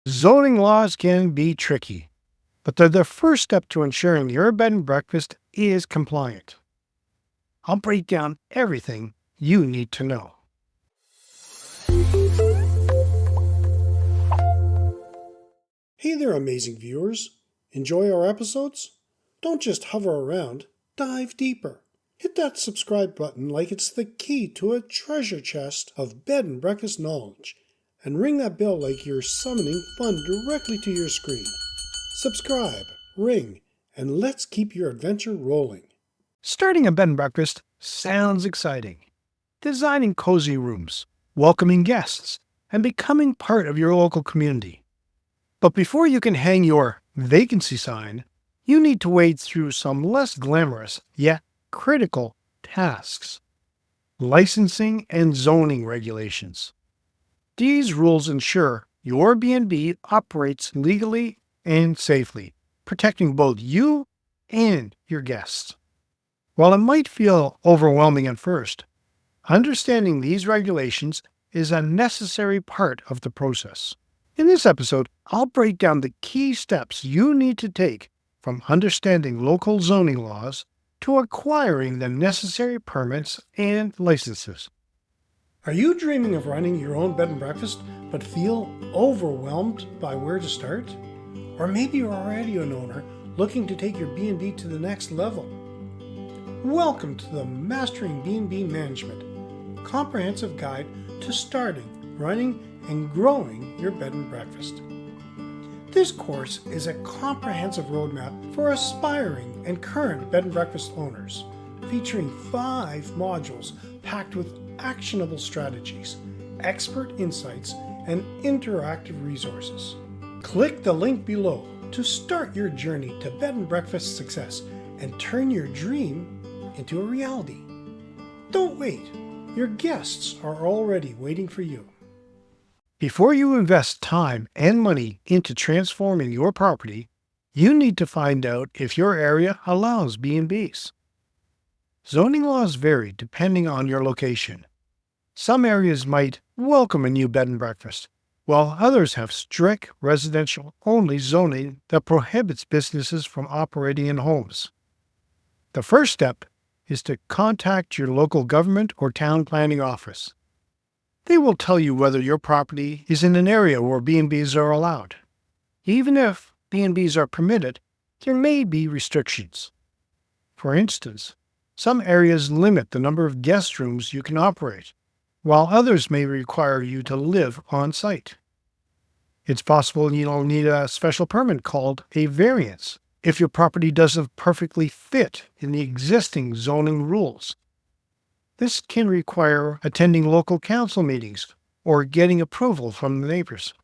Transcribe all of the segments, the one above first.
Zoning laws can be tricky, but they're the first step to ensuring your bed and breakfast is compliant. I'll break down everything you need to know. Hey there, amazing viewers. Enjoy our episodes? Don't just hover around, dive deeper. Hit that subscribe button like it's the key to a treasure chest of bed and breakfast knowledge, and ring that bell like you're summoning fun directly to your screen. Subscribe, ring, and let's keep your adventure rolling. Starting a bed and breakfast sounds exciting. Designing cozy rooms, welcoming guests, and becoming part of your local community. But before you can hang your vacancy sign, you need to wade through some less glamorous yet critical tasks. Licensing and zoning regulations. These rules ensure your B&B operates legally and safely, protecting both you and your guests. While it might feel overwhelming at first, understanding these regulations is a necessary part of the process. In this episode, I'll break down the key steps you need to take from understanding local zoning laws to acquiring the necessary permits and licenses. Are you dreaming of running your own bed and breakfast but feel overwhelmed by where to start? Or maybe you're already an owner looking to take your B&B to the next level. Welcome to the Mastering B&B Management, comprehensive guide to starting, running, and growing your bed and breakfast. This course is a comprehensive roadmap for aspiring and current bed and breakfast owners, featuring 5 modules packed with actionable strategies, expert insights, and interactive resources. Click the link below to start your journey to bed and breakfast success and turn your dream into a reality. Don't wait. Your guests are already waiting for you. Before you invest time and money into transforming your property, you need to find out if your area allows B&Bs. Zoning laws vary depending on your location. Some areas might welcome a new bed and breakfast, while others have strict residential-only zoning that prohibits businesses from operating in homes. The first step is to contact your local government or town planning office. They will tell you whether your property is in an area where B&Bs are allowed. Even if B&Bs are permitted, there may be restrictions. For instance, some areas limit the number of guest rooms you can operate, while others may require you to live on site. It's possible you'll need a special permit called a variance if your property doesn't perfectly fit in the existing zoning rules. This can require attending local council meetings or getting approval from the neighbors.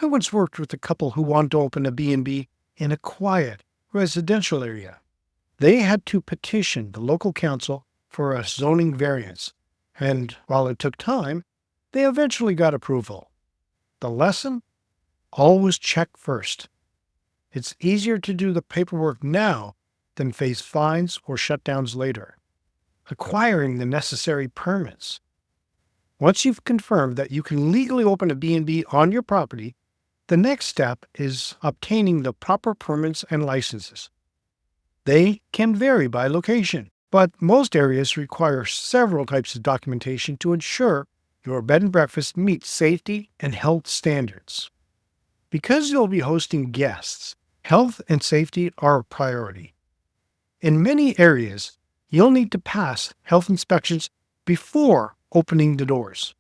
I once worked with a couple who wanted to open a B&B in a quiet residential area. They had to petition the local council for a zoning variance, and while it took time, they eventually got approval. The lesson? Always check first. It's easier to do the paperwork now than face fines or shutdowns later. Acquiring the necessary permits. Once you've confirmed that you can legally open a B&B on your property, the next step is obtaining the proper permits and licenses. They can vary by location, but most areas require several types of documentation to ensure your bed and breakfast meets safety and health standards. Because you'll be hosting guests, health and safety are a priority. In many areas, you'll need to pass health inspections before opening the doors.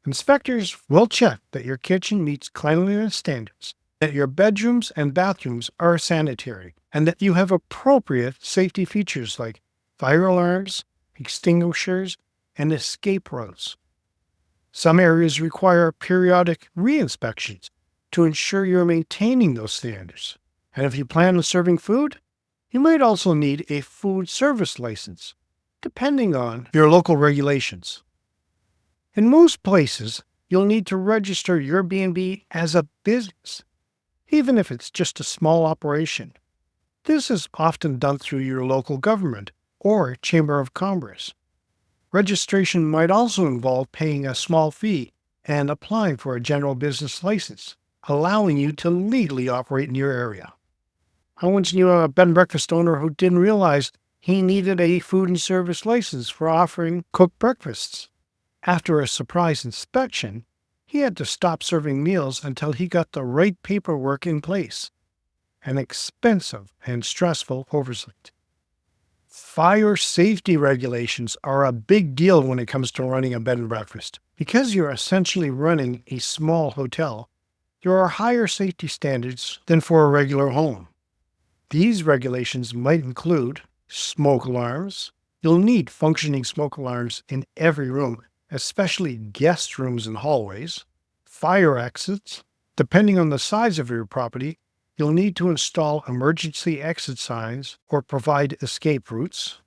Inspectors will check that your kitchen meets cleanliness standards, that your bedrooms and bathrooms are sanitary, and that you have appropriate safety features like fire alarms, extinguishers, and escape routes. Some areas require periodic re-inspections to ensure you're maintaining those standards. And if you plan on serving food, you might also need a food service license, depending on your local regulations. In most places, you'll need to register your B&B as a business, even if it's just a small operation. This is often done through your local government or Chamber of Commerce. Registration might also involve paying a small fee and applying for a general business license. allowing you to legally operate in your area. I once knew a bed and breakfast owner who didn't realize he needed a food and service license for offering cooked breakfasts. After a surprise inspection, he had to stop serving meals until he got the right paperwork in place. An expensive and stressful oversight. Fire safety regulations are a big deal when it comes to running a bed and breakfast. Because you're essentially running a small hotel, there are higher safety standards than for a regular home. These regulations might include smoke alarms. You'll need functioning smoke alarms in every room, especially guest rooms and hallways. Fire exits. Depending on the size of your property, you'll need to install emergency exit signs or provide escape routes.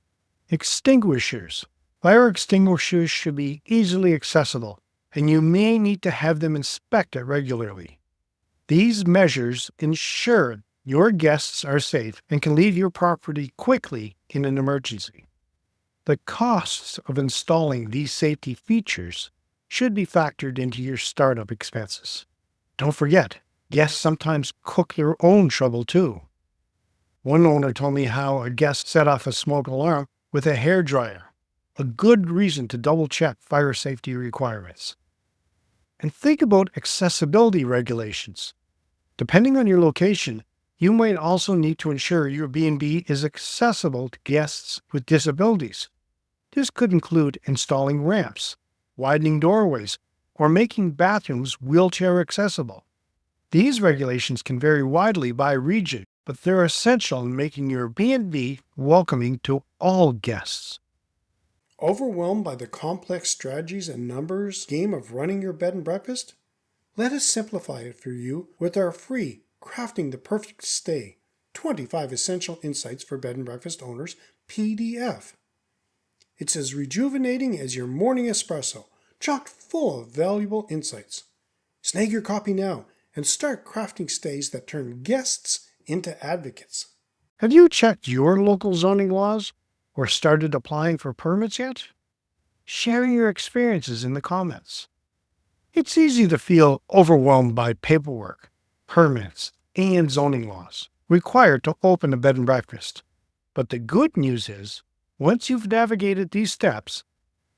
Extinguishers. Fire extinguishers should be easily accessible, and you may need to have them inspected regularly. These measures ensure your guests are safe and can leave your property quickly in an emergency. The costs of installing these safety features should be factored into your startup expenses. Don't forget, guests sometimes cook their own trouble too. One owner told me how a guest set off a smoke alarm with a hairdryer, a good reason to double-check fire safety requirements. And think about accessibility regulations. Depending on your location, you might also need to ensure your B&B is accessible to guests with disabilities. This could include installing ramps, widening doorways, or making bathrooms wheelchair accessible. These regulations can vary widely by region, but they're essential in making your B&B welcoming to all guests. Overwhelmed by the complex strategies and numbers game of running your bed and breakfast? Let us simplify it for you with our free Crafting the Perfect Stay 25 Essential Insights for Bed and Breakfast Owners PDF. It's as rejuvenating as your morning espresso, chock full of valuable insights. Snag your copy now and start crafting stays that turn guests into advocates. Have you checked your local zoning laws or started applying for permits yet? Share your experiences in the comments. It's easy to feel overwhelmed by paperwork, permits, and zoning laws required to open a bed and breakfast. But the good news is, once you've navigated these steps,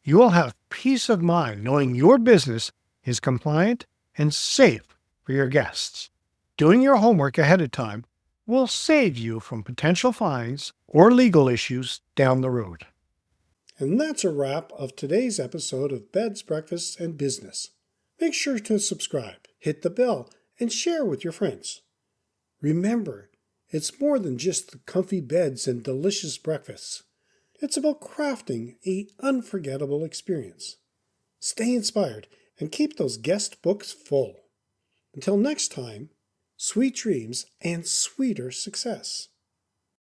you will have peace of mind knowing your business is compliant and safe for your guests. Doing your homework ahead of time will save you from potential fines or legal issues down the road. And that's a wrap of today's episode of Beds, Breakfasts, and Business. Make sure to subscribe, hit the bell, and share with your friends. Remember, it's more than just the comfy beds and delicious breakfasts. It's about crafting an unforgettable experience. Stay inspired and keep those guest books full. Until next time, sweet dreams and sweeter success.